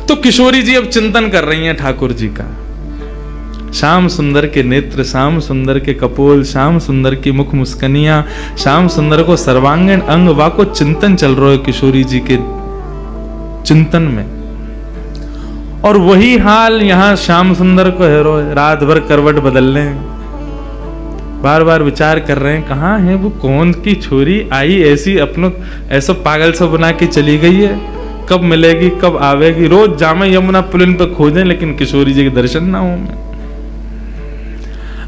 तो किशोरी जी अब चिंतन कर रही हैं ठाकुर जी का। श्याम सुंदर के नेत्र, श्याम सुंदर के कपोल, श्याम सुंदर की मुख मुस्कनियां, श्याम सुंदर को सर्वांगीण अंग वाको चिंतन चल रहा है किशोरी जी के चिंतन में। और वही हाल यहां श्याम सुंदर को है रो, रात भर करवट बदल रहे हैं, बार बार विचार कर रहे हैं कहाँ है वो, कौन की छोरी आई ऐसी अपनों ऐसा पागल सा बना के चली गई है, कब मिलेगी कब आवेगी। रोज जामे यमुना पुलिन पर खोजें लेकिन किशोरी जी के दर्शन ना हो। मैं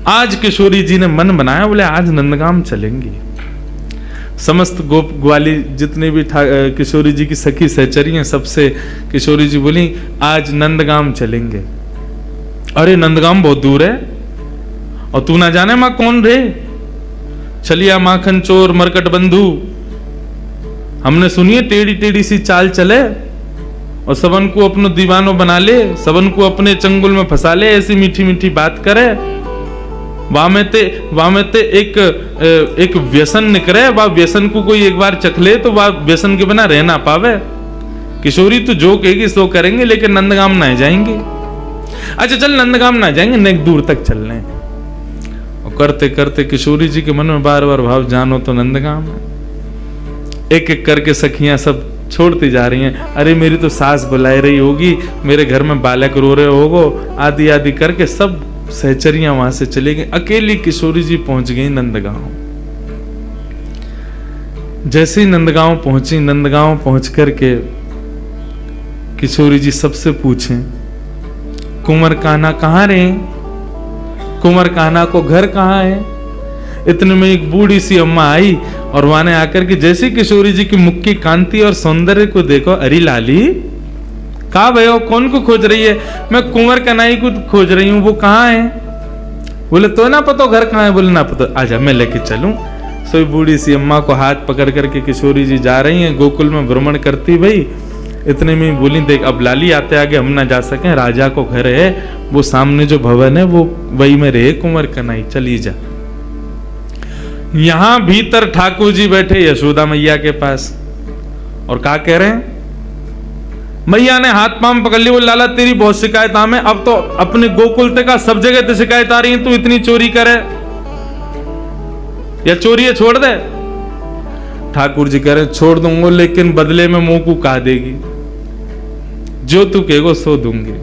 आज किशोरी जी ने मन बनाया, बोले आज नंदगाम चलेंगी। समस्त गोप ग्वाली जितने भी किशोरी जी की सखी सहचरी हैं सबसे किशोरी जी बोली आज नंदगाम चलेंगे। अरे नंदगाम बहुत दूर है और तू ना जाने मां कौन रे, चलिया माखन चोर मरकट बंधु, हमने सुनिए टेढ़ी टेढ़ी सी चाल चले और सबन को अपनो दीवानो बना ले, सबन को अपने चंगुल में फंसा ले, ऐसी मीठी मीठी बात करे। वामेते एक व्यसन निकले, वह व्यसन को कोई एक बार चख ले तो वह व्यसन के बिना रह ना पावे। किशोरी तो जो कहेगी सो करेंगे लेकिन नंदगाम ना जाएंगे। अच्छा चल नंदगाम ना जाएंगे, नेक दूर तक चल रहे हैं। और करते करते किशोरी जी के मन में बार बार भाव जानो तो नंदगाम है। एक एक करके सखियां सब छोड़ती जा रही हैं। अरे मेरी तो सास बुलाई रही होगी, मेरे घर में बालक रो रहे होगो, आदि आदि करके सब सहचरियां वहां से चली गई। अकेली किशोरी जी पहुंच गई नंदगांव। जैसे ही नंदगांव पहुंची, नंदगांव पहुंच करके किशोरी जी सबसे पूछें कुंवर कान्हा कहाँ रहे, कुंवर कान्हा को घर कहाँ है। इतने में एक बूढ़ी सी अम्मा आई और वहां आकर के जैसी किशोरी जी की मुख की कांति और सौंदर्य को देखो, अरे लाली कहा भयो, कौन को खोज रही है। मैं कुंवर कन्हई को खोज रही हूं, वो कहाँ है। बोले तो ना पता घर कहाँ है। बोले ना पता, आजा मैं लेके चलूं। सोई बूढ़ी सी अम्मा को हाथ पकड़ करके किशोरी जी जा रही हैं गोकुल में भ्रमण करती भाई। इतने में बोली देख अब लाली आते आगे हम ना जा सके, राजा को घर है, वो सामने जो भवन है वो वही में रहे कुंवर कन्हई, चली जा। यहां भीतर ठाकुर जी बैठे यशोदा मैया के पास और क्या कह रहे हैं। मैया ने हाथ पांव पकड़ ली, वो लाला तेरी बहुत शिकायत हमें, अब तो अपने गोकुल तक का सब जगह तो शिकायत आ रही है, तू इतनी चोरी करे या चोरी छोड़ दे। ठाकुर जी कह रहे छोड़ दूंगा लेकिन बदले में मुंह को कहा देगी, जो तू कहेगो सो दूंगी।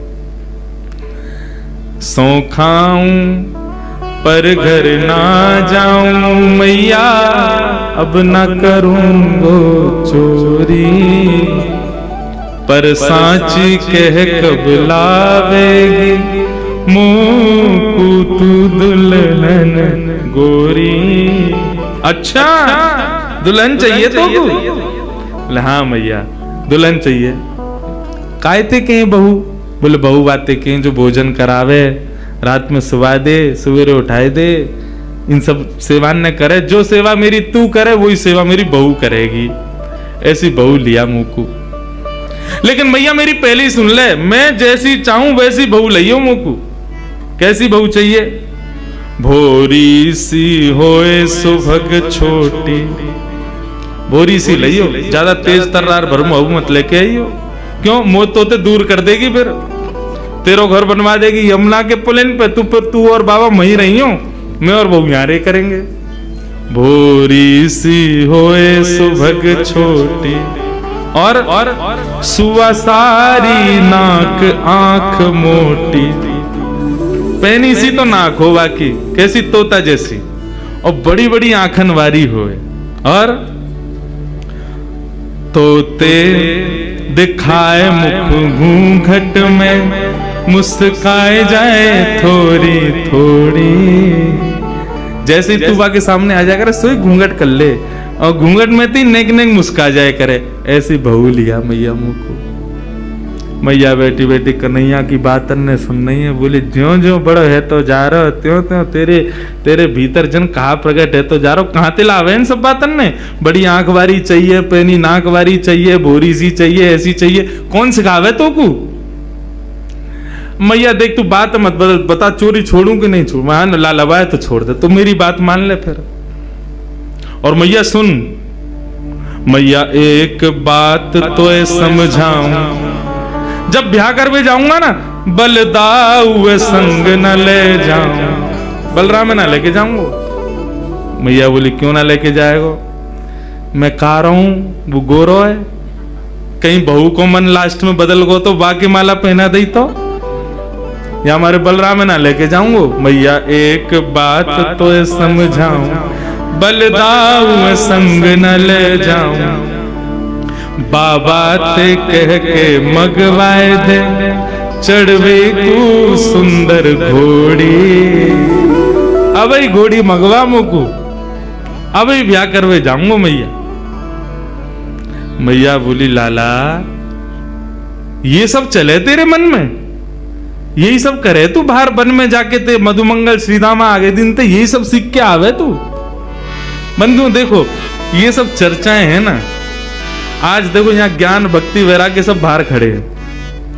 सो खाऊं पर घर ना जाऊं मैया, अब ना करूंगो चोरी, पर सांची कह कब लावेगी मुंह को तू दुल्हन गोरी। अच्छा दुल्हन चाहिए तो बोले हाँ मैया दुल्हन चाहिए। कायते के बहू, बोले बहू बातें के जो भोजन करावे, रात में सुवा दे, सवेरे उठाए दे, इन सब सेवा न करे, जो सेवा मेरी तू करे वही सेवा मेरी बहू करेगी। ऐसी बहू लिया मुंह को। लेकिन मैया मेरी पहले ही सुन ले, मैं जैसी चाहूं वैसी बहू लियो मुंह को। कैसी बहू चाहिए। भोरी सी होए सुभग छोटी, भोरी सी लियो, ज्यादा तेज तर्रार भरमऊ मत लेके आइयो, क्यों मोत तोते दूर कर देगी, फिर तेरो घर बनवा देगी यमुना के पुलिन पे, तू और बाबा वहीं रही हो, मैं और बहू यहाँ रे करेंगे। भोरी सी होए सुभग छोटी और सुवासारी नाक आंख मोटी। पैनी सी तो नाक हो बाकी कैसी तोता जैसी, और बड़ी बड़ी आंखन वारी होए, और तोते दिखाए मुख घूंघट में, मुस्काए जाए थोड़ी थोड़ी। जैसे तू बाकी सामने आ जाए करे सोई घूंघट कर ले, और घूंघट में ती नेक नेक मुस्का जाए करे, ऐसी बहू लिया मैया मुंह को। मैया बेटी बेटी कन्हैया की बात ने सुननी है। बोले ज्यो ज्यो बड़ा है तो जा रहा, त्यों त्यों तेरे भीतर जन कहा प्रकट है तो जा रहा। कहाँ ते लावे इन सब बातन ने, बड़ी आंख वारी चाहिए, पैनी नाक वारी चाहिए, भोरी सी चाहिए, ऐसी चाहिए, कौन सिखावे तो को। मैया देख तू बात मत बदल, बता चोरी छोड़ू कि नहीं छोड़ू। मान लालवाए तो छोड़ दे, तो मेरी बात मान ले फिर। और मैया सुन, मैया एक बात तो समझाऊं, जब ब्याह करवे जाऊंगा ना, बलदाऊ संग न ले जाऊं, बलराम ना लेके जाऊंगा। मैया बोली क्यों ना लेके जाएगो? मैं कह रहा हूं वो गोरो है, कहीं बहू को मन लास्ट में बदल गो तो बाकी माला पहना दई तो, या हमारे बलराम ना लेके जाऊंगो। मैया एक बात तो समझाऊं, बलदाऊ संग न ले जाऊं, बाबा ते कह के मगवाए दे, चढ़वे को सुंदर घोड़ी। अब घोड़ी मगवा मुकू, अब ब्याह करवे जाऊंगो मैया। मैया बोली लाला ये सब चले तेरे मन में, यही सब करे तू बाहर वन में जाके, ते मधुमंगल श्रीदामा आगे दिन ते यही सब सीख के आवे तू। बंधु देखो ये सब चर्चाएं हैं ना, आज देखो यहाँ ज्ञान भक्ति वैराग्य सब बाहर खड़े हैं,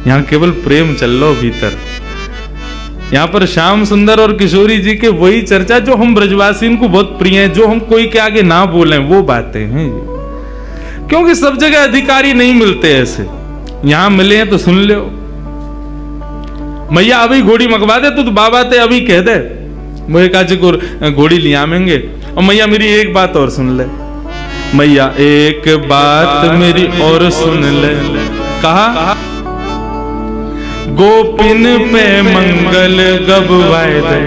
यहाँ केवल प्रेम चल लो भीतर। यहाँ पर श्याम सुंदर और किशोरी जी के वही चर्चा जो हम ब्रजवासी को बहुत प्रिय है, जो हम कोई के आगे ना बोलें वो बातें हैं। क्योंकि सब जगह अधिकारी नहीं मिलते ऐसे, यहां मिले हैं तो सुन लो। मैया अभी घोड़ी मंगवा दे, तो बाबा ते अभी कह दे मुझे काजी को घोड़ी ले आवेंगे। और मैया मेरी एक बात और सुन ले, मैया एक बात मेरी और सुन ले। कहा गोपिन पे मंगल गबवाए दे।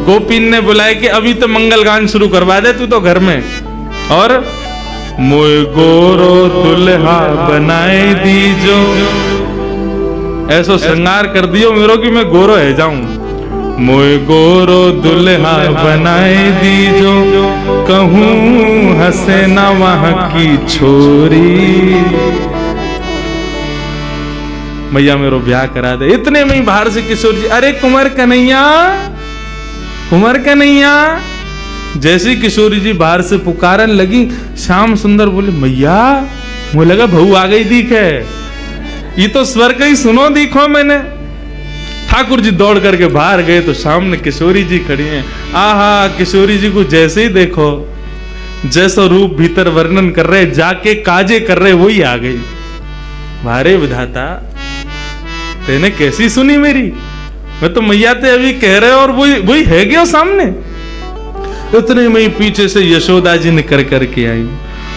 गोपिन ने बुलाया कि अभी तो मंगल गान शुरू करवा दे तू तो घर में, और मोए गोरो दुल्हा बनाए दीजो, ऐसो श्रृंगार कर दियो मेरो कि मैं गोरो है जाऊं। मोए गोरो दुल्हा बनाए दीजो, कहूं हंसे ना वहां की छोरी। मैया मेरो ब्याह करा दे। इतने में ही बाहर से किशोर जी, अरे कुंवर कन्हैया, कुंवर कन्हैया। जैसे किशोरी जी बाहर से पुकारन लगी, श्याम सुंदर बोले मैया मुझे लगा बहू आ गई दिख है, ये तो स्वर का ही सुनो दिखो मैंने। ठाकुर जी दौड़ करके बाहर गए तो सामने किशोरी जी खड़ी हैं। आहा, किशोरी जी को जैसे ही देखो, जैसा रूप भीतर वर्णन कर रहे, जाके काजे कर रहे, वही आ गई। वारे विधाता तेने कैसी सुनी मेरी, मैं तो मैया ते अभी कह रहे और वही है गया सामने। उतने में ही पीछे से यशोदा जी निकल करके आई,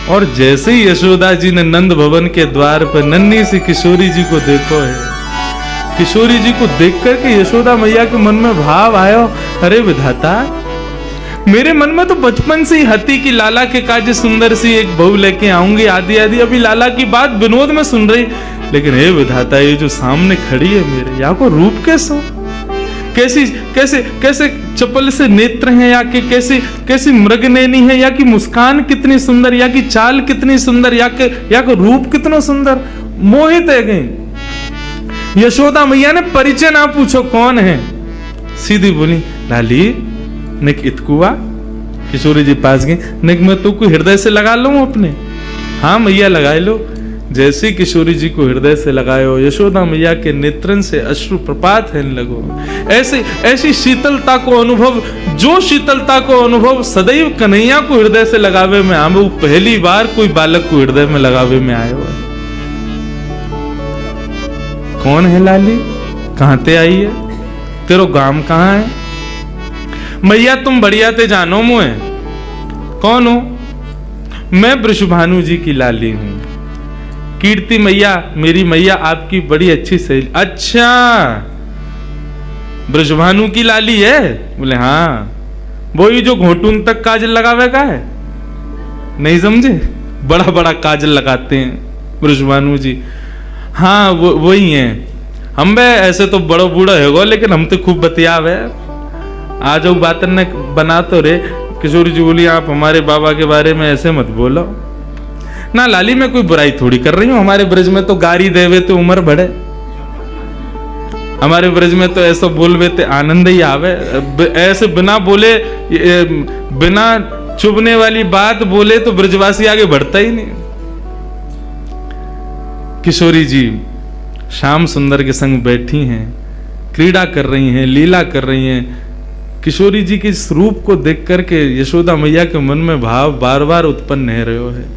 और जैसे ही यशोदा जी ने नंद भवन के द्वार पर नन्ही सी किशोरी जी को देखो है, किशोरी जी को देख करके यशोदा मैया के मन में भाव आयो, अरे विधाता मेरे मन में तो बचपन से ही हती कि लाला के काजे सुंदर सी एक बहू लेके आऊंगी, आदि आदि। अभी लाला की बात विनोद में सुन रही, लेकिन हे विधाता ये जो सामने खड़ी है मेरे, या को रूप कैसो, कैसी कैसे कैसे चपल से नेत्र हैं, या कि कैसी मृगनयनी है, या कि मुस्कान कितनी सुंदर, या कि चाल कितनी सुंदर, या कि रूप कितना सुंदर। मोहित है गई। यशोदा मैया ने परिचय ना पूछो कौन है, सीधी बोली लाली निक इतकुआ। किशोरी जी पास गई, निक मैं तू को हृदय से लगा लूं अपने। हाँ मैया लगाए लो। जैसे किशोरी जी को हृदय से लगायो, यशोदा मैया के नेत्रन से अश्रु प्रपात है लगो। ऐसी शीतलता को अनुभव, जो शीतलता को अनुभव सदैव कन्हैया को हृदय से लगावे में आवे, वो पहली बार कोई बालक को हृदय में लगावे में आयो है। कौन है लाली, कहां ते आई है, तेरो गांव कहां है? मैया तुम बढ़िया ते जानो मुझे, कौन हो? मैं वृषभानु जी की लाली हूं। कीर्ति मैया, मेरी मैया आपकी बड़ी अच्छी सहेली। अच्छा वृषभानु की लाली है? बोले हाँ। वही जो घोटून तक काजल लगावे का है, नहीं समझे? बड़ा बड़ा काजल लगाते हैं वृषभानु जी। हाँ वही है। हम बे ऐसे तो बड़ो बूढ़ा है, लेकिन हम तो खूब बतियाव है। आ जाओ बातन ने बना तो रे। किशोरी जी बोली आप हमारे बाबा के बारे में ऐसे मत बोलो ना लाली, मैं कोई बुराई थोड़ी कर रही हूं। हमारे ब्रज में तो गारी देवे तो उम्र बढ़े, हमारे ब्रज में तो ऐसा बोलवे ते आनंद ही आवे। ऐसे बिना बोले, बिना चुभने वाली बात बोले तो ब्रजवासी आगे बढ़ता ही नहीं। किशोरी जी श्याम सुंदर के संग बैठी हैं, क्रीड़ा कर रही हैं, लीला कर रही हैं। किशोरी जी के इस रूप को देख करके यशोदा मैया के मन में भाव बार बार उत्पन्न हो रहे है।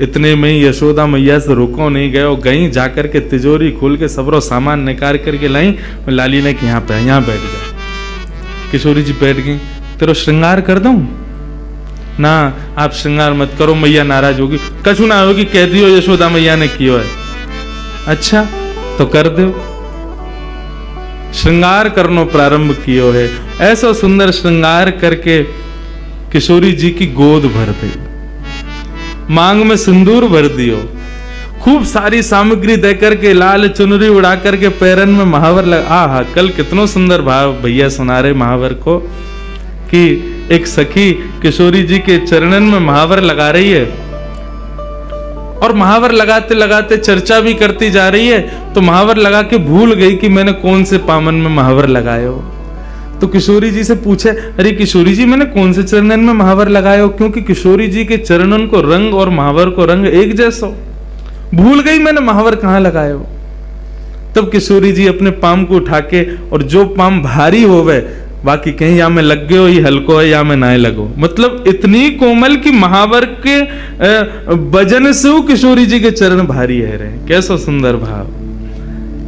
इतने में ही यशोदा मैया से रुको नहीं गए और गई जाकर के तिजोरी खोल के सबरो सामान निकाल करके लाई। लाली ने कि यहाँ बैठ जा। किशोरी जी बैठ गई। तेरो श्रृंगार कर दूं? ना आप श्रृंगार मत करो, मैया नाराज होगी। कछु ना होगी, कह दियो यशोदा मैया ने कियो है। अच्छा तो कर दो। श्रृंगार करनो प्रारंभ कियो है। ऐसा सुंदर श्रृंगार करके किशोरी जी की गोद भर दी, मांग में सिंदूर भर दियो, खूब सारी सामग्री देकर के लाल चुनरी उड़ा करके पैरन में महावर लगा। आहा, कल कितनो सुंदर भाव भैया सुना रहे महावर को कि एक सखी किशोरी जी के चरणन में महावर लगा रही है और महावर लगाते लगाते चर्चा भी करती जा रही है। तो महावर लगा के भूल गई कि मैंने कौन से पामन में महावर लगाए हो। तो किशोरी जी से पूछे, अरे किशोरी जी मैंने कौन से चरणन में महावर लगाए हो? क्योंकि किशोरी जी के चरणन को रंग और महावर को रंग एक जैसा, भूल गई मैंने महावर कहां लगाए हो। तब किशोरी जी अपने पाम को उठा के, और जो पाम भारी होवे बाकी कहीं या में लग गए हो, ये हल्को है या में ना लगो, मतलब इतनी कोमल की महावर के वजन से वो किशोरी जी के चरण भारी है रहे। कैसा सुंदर भाव।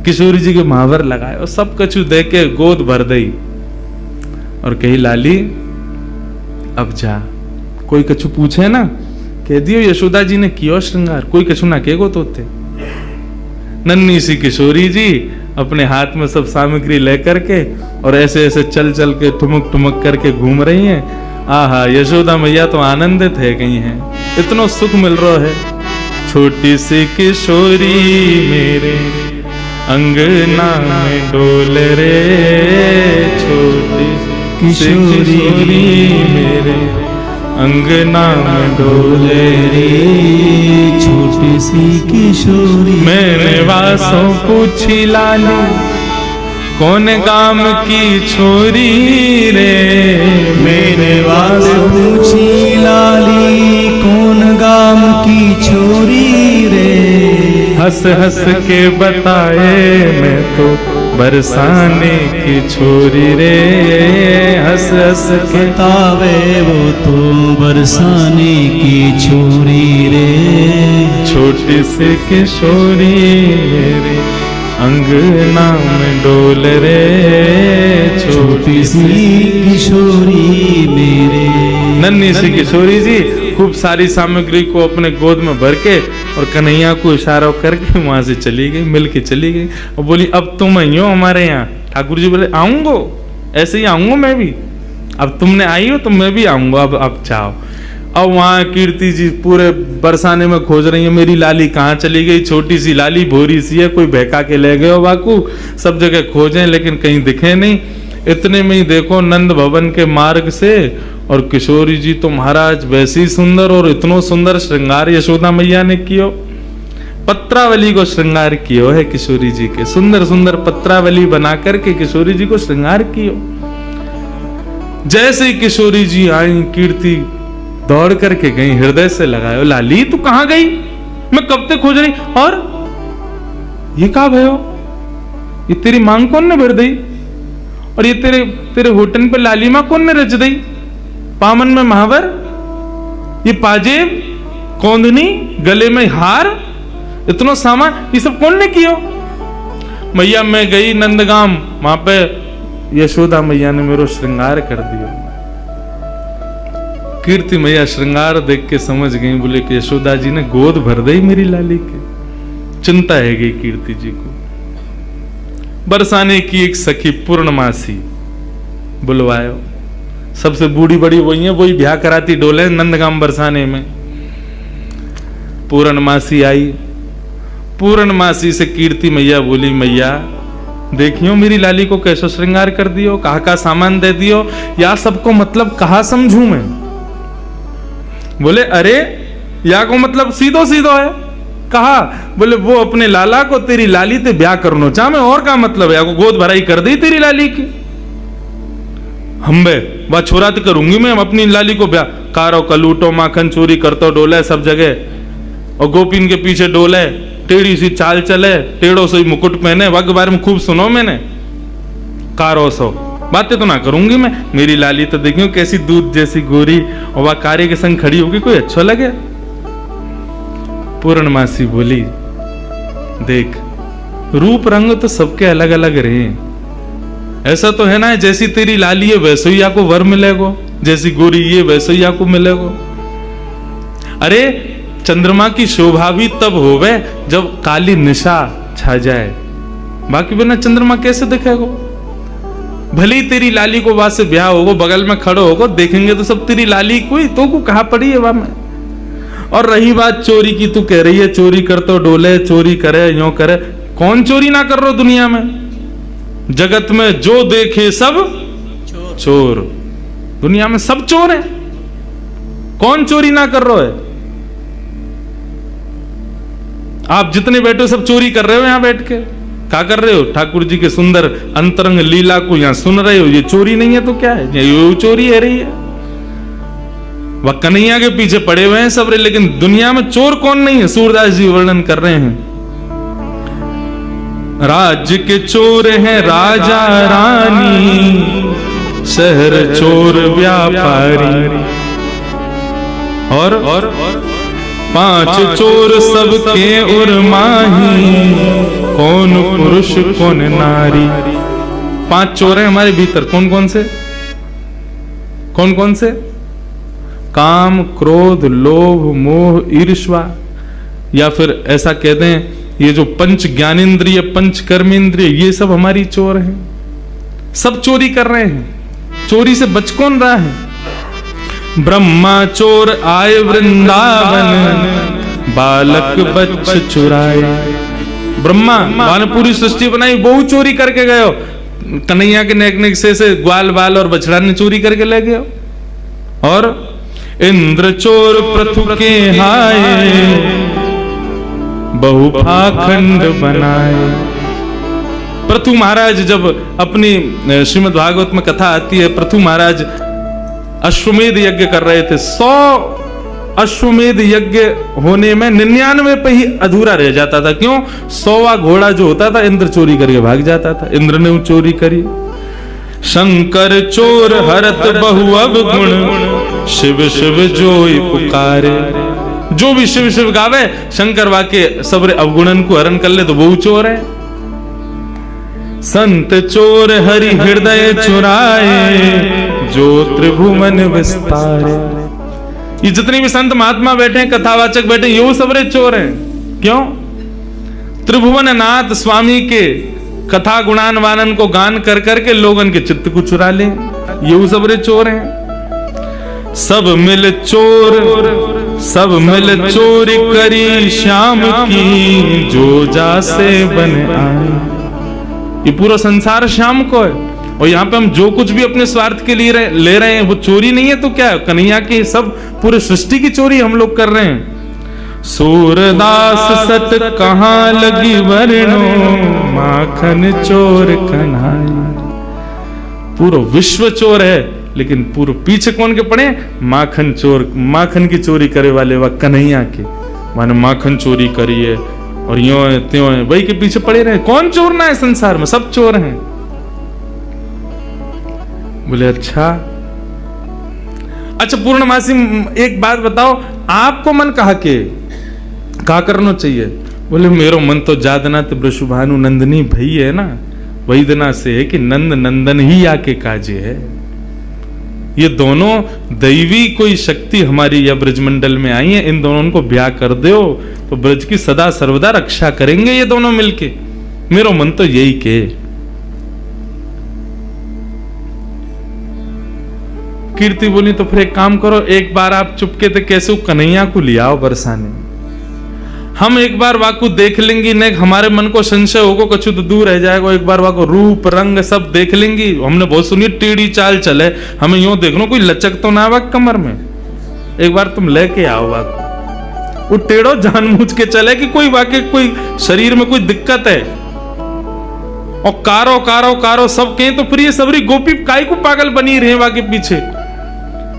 किशोरी जी के महावर लगाए और सब कछु दे के गोद भर दई और कही लाली अब जा। कोई कछु पूछे ना कह दियो यशोदा जी ने कियो श्रृंगार, कोई कछु ना केगो तोते। नन्ही सी किशोरी जी अपने हाथ में सब सामग्री लेकर के और ऐसे ऐसे चल चल के ठुमक ठुमक करके घूम रही हैं। आहा, यशोदा मैया तो आनंदित है गई हैं, इतना सुख मिल रहा है। छोटी सी किशोरी मेरे अंगना में डोल रे, छोटी किशोरी मेरे अंगना में डोले रे, छोटी सी किशोरी। मैंने वासों पूछी लालू कौन गाम की छोरी रे, मैंने वासों पूछी लाली कौन गाम की छोरी रे। हंस हंस के बताए मैं तो बरसाने की छोरी रे, हंस हंस के बतावे वो तो बरसाने की छोरी रे। छोटी सी किशोरी मेरे अंगना में डोल रे, छोटी सी किशोरी मेरे। नन्ही सी किशोरी जी खूब सारी सामग्री को अपने गोद में भर के और कन्हैया को इशारा करके वहां से चली गई, मिल के चली गई और बोली अब तुम आई हो हमारे यहाँ। ठाकुर जी बोले आऊंगो, ऐसे ही आऊंगा मैं भी, अब तुमने आई हो तो मैं भी आऊंगा, अब जाओ। अब वहां कीर्ति जी पूरे बरसाने में खोज रही है, मेरी लाली कहाँ चली गई। छोटी सी लाली भोरी सी है, कोई बहका के ले गए हो बाकू, सब जगह खोजें लेकिन कहीं दिखे नहीं। इतने में ही देखो नंद भवन के मार्ग से, और किशोरी जी तो महाराज वैसी सुंदर और इतनो सुंदर श्रृंगार यशोदा मैया ने कियो। पत्रावली को श्रृंगार कियो है किशोरी जी के, सुंदर सुंदर पत्रावली बना करके किशोरी जी को श्रृंगार कियो। जैसे ही किशोरी जी आई, कीर्ति दौड़ करके गई, हृदय से लगायो, लाली तू कहां गई, मैं कब तक खोज रही। और ये कहा भयो, ये तेरी मांग कौन ने भर दी, और ये तेरे होटन पे लाली मां कौन ने रच दी, पामन में महावर, ये पाजेब, कौंधनी, गले में हार, इतना सामान, ये सब कौन ने कियो। मैया मैं गई नंदगाम, वहां पे यशोदा मैया ने मेरा श्रृंगार कर दिया। कीर्ति मैया श्रृंगार देख के समझ गई, बोले कि यशोदा जी ने गोद भर दी मेरी लाली के। चिंता है गई कीर्ति जी को। बरसाने की एक सखी पूर्णमासी बुलवायो, सबसे बूढ़ी बड़ी वही है, वही ब्याह कराती डोले नंदगाम बरसाने में। पूर्णमासी आई, पूर्णमासी से कीर्ति मैया बोली, मैया देखियो मेरी लाली को कैसे श्रृंगार कर दियो, कहा का सामान दे दियो, या सबको मतलब कहा समझू मैं। बोले अरे या को मतलब सीधो सीधो है, कहा बोले वो अपने लाला को तेरी लाली ते ब्याह करनो चाह में, और का मतलब है, को गोद भराई कर दी तेरी लाली की। हम्बे वह छोरा तो करूंगी मैं अपनी लाली को ब्याह, कारो कलूटो माखन चोरी करतो डोले सब जगह, और गोपीन के पीछे डोले, टेढ़ी सी चाल चले, टेढ़ो से मुकुट पहने, वग बारे में खूब सुनो मैंने, कारो सो बातें तो ना करूंगी मैं। मेरी लाली तो देखियो कैसी दूध जैसी गोरी, और वह कार्य के संग खड़ी होगी, कोई अच्छा लगे। पूर्णमासी बोली, देख रूप रंग तो सबके अलग अलग रहे, ऐसा तो है ना जैसी तेरी लाली है वैसे ही आपको वर मिलेगो, जैसी गोरी ये वैसे ही आपको मिलेगो। अरे चंद्रमा की शोभा भी तब होवे जब काली निशा छा जाए, बाकी बिना चंद्रमा कैसे दिखेगो। भले ही तेरी लाली को वहां से ब्याह होगो, बगल में खड़ो होगो, देखेंगे तो सब तेरी लाली कोई तो को कहा पड़ी है वहां में। और रही बात चोरी की, तू कह रही है चोरी कर तो डोले, चोरी करे यो करे, कौन चोरी ना कर रहा दुनिया में? जगत में जो देखे सब चोर, दुनिया में सब चोर हैं, कौन चोरी ना कर रहा है? आप जितने बैठे हो सब चोरी कर रहे हो, यहां बैठ के क्या कर रहे हो? ठाकुर जी के सुंदर अंतरंग लीला को यहां सुन रहे हो, ये चोरी नहीं है तो क्या है? ये चोरी है रही है, वह कन्हैया के पीछे पड़े हुए हैं सब, लेकिन दुनिया में चोर कौन नहीं है? सूरदास जी वर्णन कर रहे हैं, राज्य के चोर हैं राजा रानी, शहर चोर व्यापारी, और 5 चोर सबके उर्माही, कौन पुरुष कौन नारी। 5 चोर हैं हमारे भीतर, कौन कौन से? कौन कौन से? काम, क्रोध, लोभ, मोह, ईर्ष्या, या फिर ऐसा कह दें ये जो पंच ज्ञानेंद्रिय, पंच कर्मेंद्रिय, ये सब हमारी चोर हैं, सब चोरी कर रहे हैं। चोरी से बच कौन रहा है? ब्रह्मा चोर आए वृंदावन, बालक बच्च चुराए। ब्रह्मा ने पूरी सृष्टि बनाई, बहु चोरी करके गए हो, कन्हैया के नेक से ग्वाल बाल और बछड़ा ने चोरी करके ले गए। और इंद्र चोर पृथु के हाय, बहु पाखंड बनाए। पृथु महाराज जब अपनी श्रीमद् भागवत में कथा आती है, पृथु महाराज अश्वमेध यज्ञ कर रहे थे। 100 अश्वमेध यज्ञ होने में 99 पे ही अधूरा रह जाता था। क्यों? 100वां घोड़ा जो होता था इंद्र चोरी करके भाग जाता था। इंद्र ने चोरी करी। शंकर चोर हरत बहु अवगुण, शिव शिव जोई पुकारे। जो भी शिव शिव गावे, शंकर वाके सबरे अवगुणन को हरण कर ले तो वो चोर है। संत चोर हरि हृदय चुराए, जो त्रिभुवन विस्तारे। ये जितने भी संत महात्मा बैठे हैं, कथावाचक बैठे, ये सबरे चोर हैं। क्यों? त्रिभुवन नाथ स्वामी के कथा गुणान वानन को गान कर करके लोगन के चित्त को चुरा ले, ये सबरे चोर हैं। सब मिल चोर, सब मिल चोरी करी श्याम की, जो जासे बन आए। ये पूरा संसार श्याम को है, और यहाँ पे हम जो कुछ भी अपने स्वार्थ के लिए ले रहे हैं वो चोरी नहीं है तो क्या है? कन्हैया की सब पूरे सृष्टि की चोरी हम लोग कर रहे हैं। सूरदास सत कहाँ लगी वर्णो, माखन चोर कन्हैया। पूरा विश्व चोर है, लेकिन पूरे पीछे कौन के पड़े? माखन चोर। माखन की चोरी करे वाले वह कन्हैया के, माने माखन चोरी करी है और यो है त्यों है, वही के पीछे पड़े रहे। कौन चोर ना है संसार में? सब चोर हैं। बोले अच्छा पूर्णमासी एक बात बताओ, आपको मन कहा करना चाहिए? बोले मेरो मन तो जादनाथ वृषभानु नंदनी भई है ना, वही दिना से है कि नंद नंदन ही आके काजे है। ये दोनों दैवी कोई शक्ति हमारी या ब्रजमंडल में आई है, इन दोनों को ब्याह कर दो तो ब्रज की सदा सर्वदा रक्षा करेंगे ये दोनों मिलके। मेरो मन तो यही के। कीर्ति बोली तो फिर एक काम करो, एक बार आप चुपके थे कैसे कन्हैया को ले आओ बरसाने, हम एक बार वाकू देख लेंगी, ने हमारे मन को संशय होगा कछु तो दूर रह जाएगा। एक बार वाको रूप रंग सब देख लेंगी। हमने बहुत सुनी टेढ़ी चाल चले, हमें यूं देखना कोई लचक तो ना वाक कमर में। एक बार तुम लेके आओ वाको, वो टेढ़ो जानबूझ के चले कि कोई वाकई कोई शरीर में कोई दिक्कत है। और कारो कारो कारो सब कहें तो फिर ये सबरी गोपी काय को पागल बनी रहे वाके पीछे।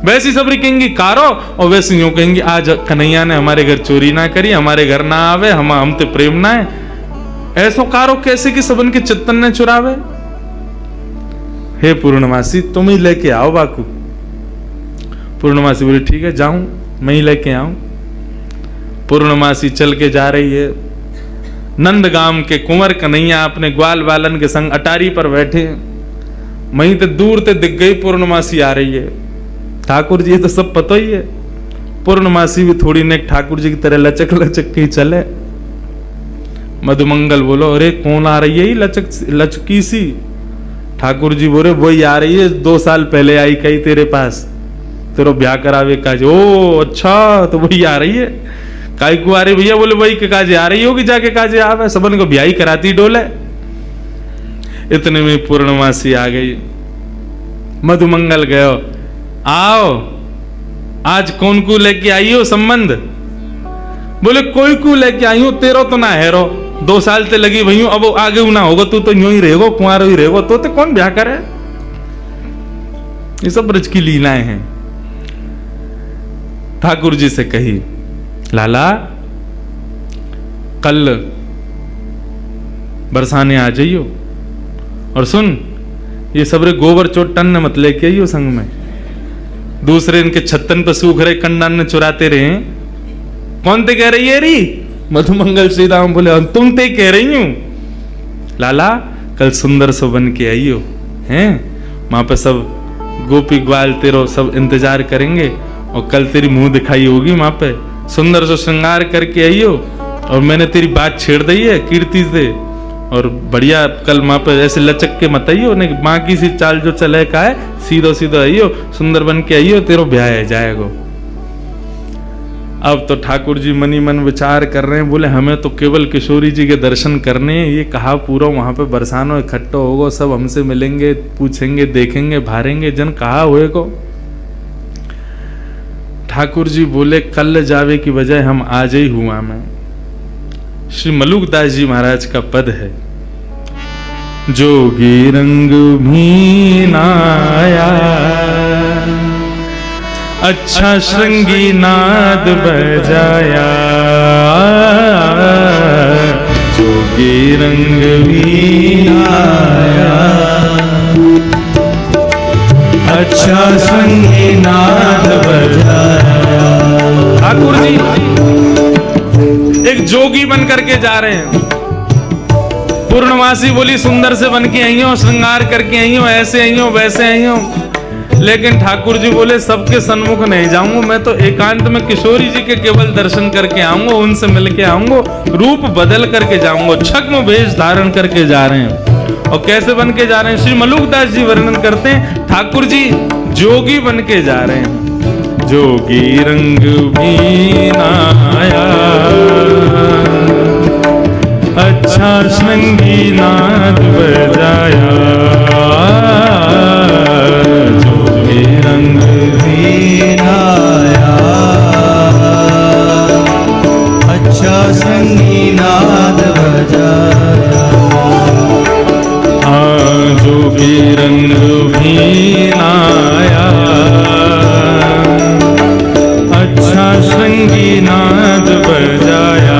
वैसी सबरी कहेंगी कारो, और वैसे यूं कहेंगी आज कन्हैया ने हमारे घर चोरी ना करी, हमारे घर ना आवे, हम ते प्रेम ना है। ऐसो कारो कैसे कि सबन के चित्तन ने चुरावे। हे पूर्णमासी तुम ही लेके आओ बाकू। पूर्णमासी बोली ठीक है जाऊं, मैं ही लेके आऊं। पूर्णमासी चल के जा रही है। नंदगाम के कुंवर कन्हैया अपने ग्वाल बालन के संग अटारी पर बैठे, वहीं ते दूर ते दिख गई पूर्णमासी आ रही है। ठाकुर जी ये तो सब पता ही है, पूर्णमासी भी थोड़ी ने ठाकुर जी की तरह लचक लचक के चले। मधुमंगल बोलो अरे कौन आ रही है ये लचकी सी? ठाकुर जी बोले वही आ रही है, 2 साल पहले आई कही तेरे पास, तेरो ब्याह करावे काज। ओ अच्छा, तो वही आ रही है। काई को आ रही भैया? बोले वही के काजे आ रही होगी, जाके काजे आवे, सबन को ब्याह कराती डोले। इतने में पूर्णमासी आ गई। मधुमंगल गयो, आओ आज कौन को लेके आई हो संबंध? बोले कोई को लेके आई हूं, तेरो तो ना हेरो, 2 साल ते लगी भई हूं, अब आगे ना होगा, तू तो यूं ही रहेगो, कुंवारो ही रहेगो, तो कौन ब्याह करे? ये सब ब्रज की लीलाएं हैं। ठाकुर जी से कही, लाला कल बरसाने आ जाइयो, और सुन ये सबरे गोबर चोट टन मत लेके आइयो संग में, दूसरे इनके छत्तन पर सूख रहे कंडान ने चुराते रहे। कौन ते कह रही है री? मधुमंगल श्रीराम बोले तुम ते कह रही हूं। लाला कल सुंदर सो बन के आइयो, हैं वहां पे सब गोपी ग्वाल तेरो सब इंतजार करेंगे, और कल तेरी मुंह दिखाई होगी वहां पे, सुंदर सो श्रृंगार करके आइयो। और मैंने तेरी बात छेड़ दी है कीर्ति से, और बढ़िया कल वहां पे ऐसे लचक के मत आइयो, नहीं बाकी सी चाल जो चले का है, सीधो सीधो आइयो, सुंदर बन के आइयो, तेरो ब्याह है जाएगो। अब तो ठाकुर जी मनी मन विचार कर रहे हैं, बोले हमें तो केवल किशोरी जी के दर्शन करने हैं, ये कहा पूरा वहां पे बरसानो इकट्ठा होगो, सब हमसे मिलेंगे, पूछेंगे, देखेंगे, भारेंगे, जन कहा हुए को। ठाकुर जी बोले कल जावे की बजाय हम आज ही हुआ मैं। श्री मलुकदास जी महाराज का पद है, जोगी रंग भी नाया, अच्छा श्रृंगी नाद बजाया, जोगी रंग भी नाया, अच्छा श्रृंगी नाद बजाया। ठाकुर जी एक जोगी बन करके जा रहे हैं। पूर्णमासी बोली सुंदर से बन के आई हो, श्रृंगार करके आई हो, ऐसे आई हो, वैसे आई हो। लेकिन ठाकुर जी बोले सबके सन्मुख नहीं जाऊंगा, मैं तो एकांत में किशोरी जी के केवल दर्शन करके आऊंगा, उनसे मिल के आऊंगा, रूप बदल करके जाऊंगा। छद्म वेश धारण करके जा रहे हैं। और कैसे बन के जा रहे हैं? श्री मलुकदास जी वर्णन करते हैं, ठाकुर जी जोगी बन के जा रहे हैं। जोगी रंग भी नाया, अच्छा श्रृंगी नाद बजाया, जोगी रंग भी नाया, अच्छा श्रृंगी नाद बजाया। जोगी रंग भी नाया, अच्छा श्रृंगी नाद बजाया,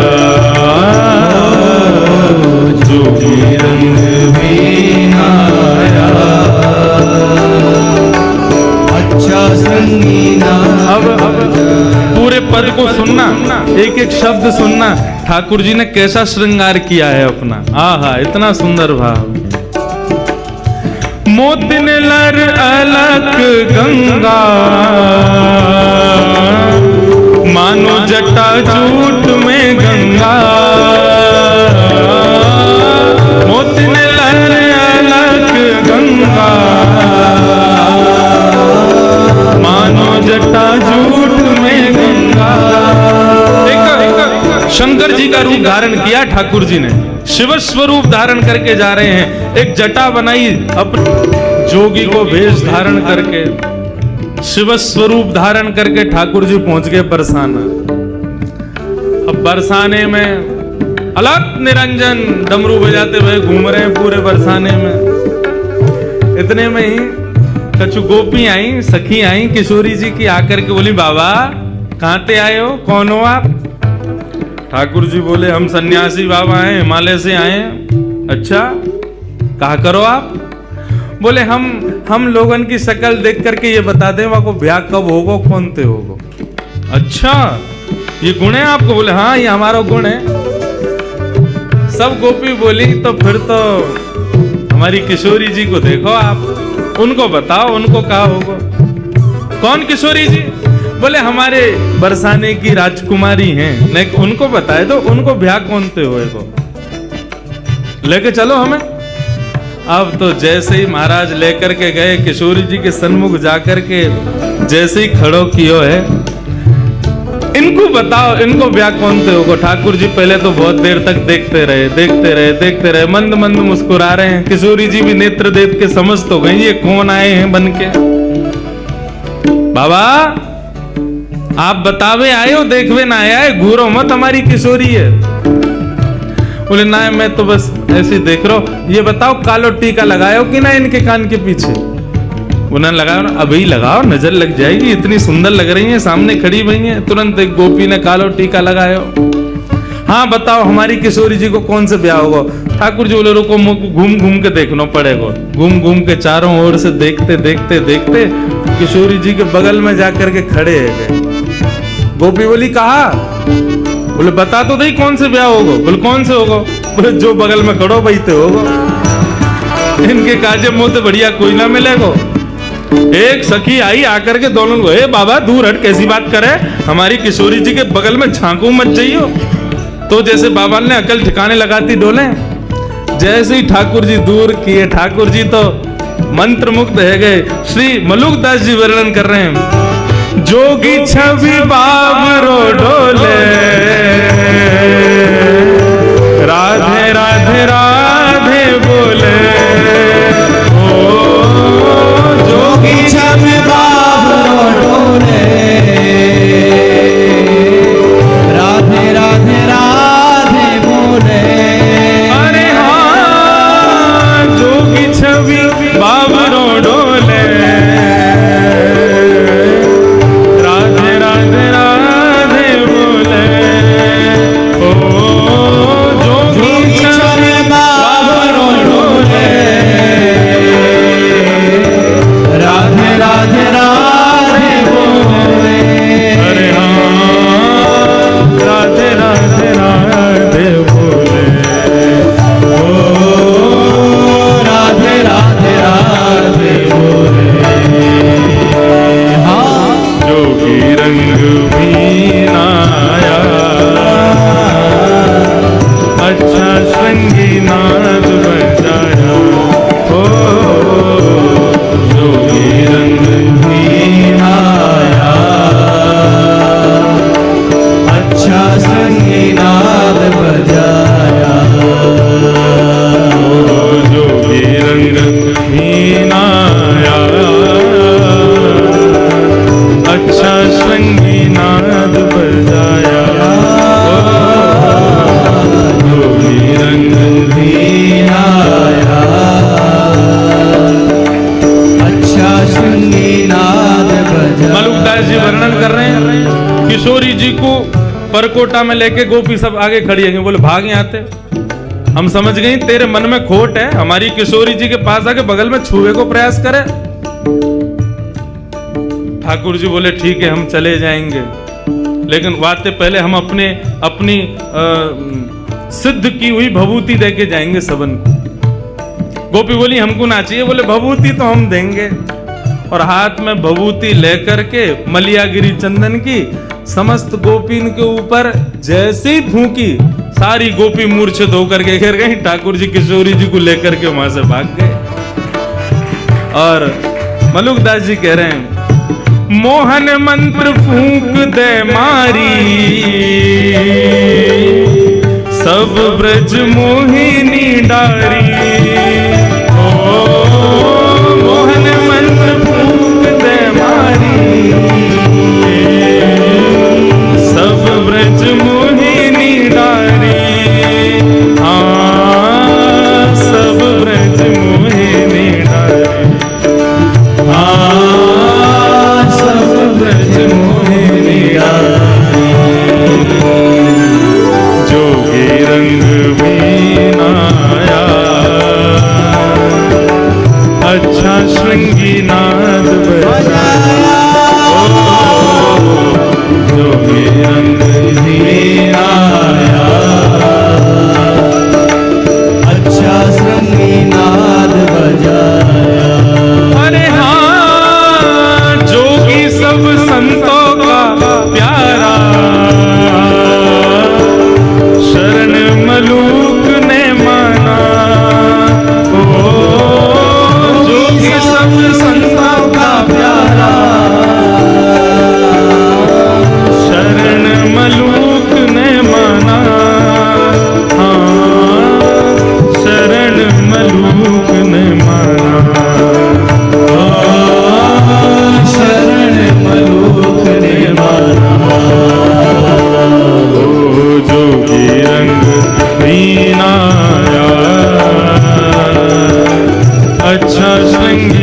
जोगी रंग भी नाया, अच्छा श्रृंगी नाद। अब पूरे पद को सुनना, एक एक शब्द सुनना, ठाकुर जी ने कैसा श्रृंगार किया है अपना। आहा इतना सुंदर भाव। मोतिन लर अलक गंगा, मानो जटा जूट में गंगा, मोतिन लर अलक गंगा, मानो जटा जूट में गंगा। शंकर जी का रूप धारण किया ठाकुर जी ने, शिव स्वरूप धारण करके जा रहे हैं। एक जटा बनाई अपने जोगी को वेश धारण करके, शिव स्वरूप धारण करके ठाकुर जी पहुंच गए बरसाना। अब बरसाने में अलग निरंजन डमरू बजाते हुए घूम रहे हैं पूरे बरसाने में। इतने में ही कछु गोपी आई, सखी आई किशोरी जी की, आकर के बोली बाबा कहां ते आए हो, कौन हो आप? ठाकुर जी बोले हम सन्यासी बाबा हैं, हिमालय से आए हैं। अच्छा कहा करो आप? बोले हम लोगन की शक्ल देख करके ये बता दें वहां को ब्याह कब होगो, कौन ते होगो। अच्छा ये गुण है आपको? बोले हाँ ये हमारा गुण है। सब गोपी बोली तो फिर तो हमारी किशोरी जी को देखो आप, उनको बताओ, उनको कहा होगा। कौन किशोरी जी? बोले हमारे बरसाने की राजकुमारी हैं, नहीं उनको बताए दो, उनको ब्याह कौनते हुए को लेके चलो हमें। अब तो जैसे ही महाराज लेकर के गए, किशोरी जी के सन्मुख जाकर के जैसे ही खड़ो कियो है, इनको बताओ, इनको ब्याह कौनते होगा। ठाकुर जी पहले तो बहुत देर तक देखते रहे, मंद मंद मुस्कुरा रहे हैं। किशोरी जी भी नेत्र देख के समझ तो गई ये कौन आए हैं बन के। बाबा आप बतावे आए हो, देखवे ना आया है, घूरो मत, हमारी किशोरी है। बोले ना मैं तो बस ऐसे ही देख रहा हूं। ये बताओ कालो टीका लगायो कि ना इनके कान के पीछे? उन्होंने लगाओ ना, अभी लगाओ, नजर लग जाएगी, इतनी सुंदर लग रही हैं, सामने खड़ी हुई हैं। तुरंत एक गोपी ने कालो टीका लगायो। हाँ बताओ हमारी किशोरी जी को कौन से ब्याह होगा? ठाकुर जी बोले रुको, घूम घूम के देखना पड़ेगा। घूम घूम के चारों ओर से देखते देखते देखते किशोरी जी के बगल में जाकर के खड़े है गए। गोपी बोली कहा? बोले बता तो दही कौन से ब्याह होगा? बोले कौन से होगा? बोले जो बगल में खड़ो बैठते होगा, इनके काजे मुंह से बढ़िया कोई ना मिलेगा। एक सखी आई आकर के दोनों को, ए बाबा दूर हट, कैसी बात करे, हमारी किशोरी जी के बगल में झांकू मत जाइयो। तो जैसे बाबा ने अकल ठिकाने लगाती डोले, जैसे ही ठाकुर जी दूर किए, ठाकुर जी तो मंत्र मुग्ध है गए। श्री मलुकदास जी वर्णन कर रहे हैं, जोगी छवि बाबरो डोले, राधे राधे राधे बोले, जोगी छवि बाबरो डोले, राधे राधे राधे बोले। अरे हाँ जोगी छवि बाबरो डोले, राधे राधे राधे बोले। ओ जोगी छवि बाबरो डोले, राधे राधे राधे बोले। अरे हाँ राधे राधे राधे बोले। ओ राधे राधे राधे बोले। हाँ जोगी रंग मीनाया, अच्छा श्रृंगी नाद बजाया। ओ जोगी रंग मीनाया, अच्छा संगीनाद बजाया। जोगी रंग मीनाया, अच्छा श्रृंगी नाद बजाया। जोगी रंग मीनाया, अच्छा संगीनाद बजाया। मलुकदास जी वर्णन कर रहे हैं, किशोरी जी को परकोटा में लेके गोपी सब आगे खड़ी है। बोले भाग यहाँ आते, हम समझ गए तेरे मन में खोट है, हमारी किशोरी जी के पास आके बगल में छुए को प्रयास करे। ठाकुर जी बोले ठीक है हम चले जाएंगे, लेकिन वाते पहले हम अपनी सिद्ध की हुई भभूति देके जाएंगे सबन को। गोपी बोली हमको ना चाहिए। बोले भभूति तो हम देंगे। और हाथ में भभूति लेकर के मलियागिरी चंदन की समस्त गोपीन के ऊपर जैसे ही फूंकी, सारी गोपी मूर्छित होकर के गिर गई। ठाकुर जी किशोरी जी को लेकर के वहां से भाग गए। और मलुकदास जी कह रहे हैं, मोहन मंत्र फूंक दे मारी, सब ब्रज मोहिनी डारी। ओ मोहन मंत्र फूंक दे मारी, सब ब्रज मोहिनी डारी। हाँ सब ब्रज मोहिनी डारी। हाँ सब ब्रज मोहिनी डारी। जोगी रंग मीनाया, संगीत